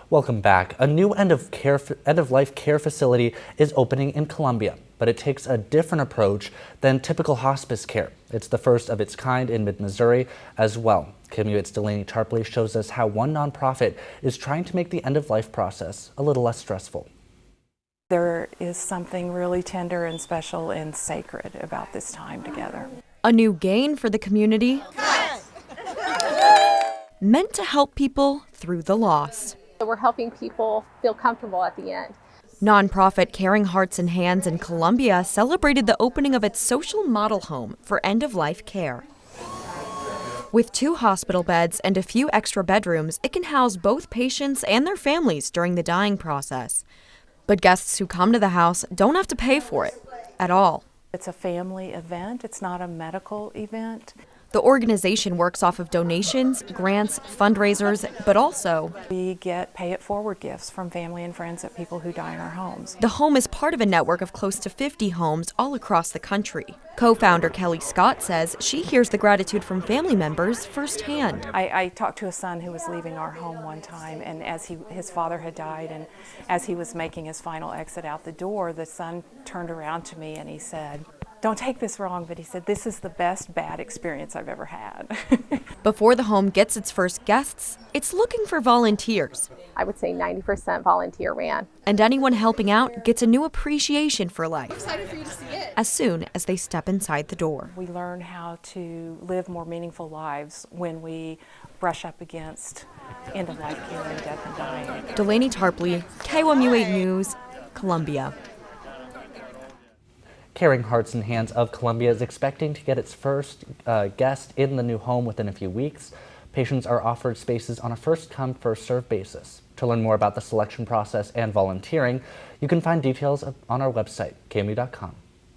Welcome back. A new end-of-life care facility is opening in Columbia, but it takes a different approach than typical hospice care. It's the first of its kind in mid-Missouri as well. KMU's Delaney Tarpley shows us how one nonprofit is trying to make the end-of-life process a little less stressful. There is something really tender and special and sacred about this time together. A new gain for the community, meant to help people through the loss. We're helping people feel comfortable at the end. Nonprofit Caring Hearts and Hands in Columbia celebrated the opening of its social model home for end-of-life care. With 2 hospital beds and a few extra bedrooms, it can house both patients and their families during the dying process. But guests who come to the house don't have to pay for it at all. It's a family event. It's not a medical event. The organization works off of donations, grants, fundraisers, but also we get pay-it-forward gifts from family and friends of people who die in our homes. The home is part of a network of close to 50 homes all across the country. Co-founder Kelly Scott says she hears the gratitude from family members firsthand. I talked to a son who was leaving our home one time, and as his father had died, and as he was making his final exit out the door, the son turned around to me and he said, "Don't take this wrong," but he said, "This is the best bad experience I've ever had." Before the home gets its first guests, it's looking for volunteers. I would say 90% volunteer ran. And anyone helping out gets a new appreciation for life. I'm excited for you to see it. As soon as they step inside the door. We learn how to live more meaningful lives when we brush up against end-of-life care and death and dying. Delaney Tarpley, KMU8 News, Columbia. Caring Hearts and Hands of Columbia is expecting to get its first guest in the new home within a few weeks. Patients are offered spaces on a first-come, first-served basis. To learn more about the selection process and volunteering, you can find details on our website, KMU.com.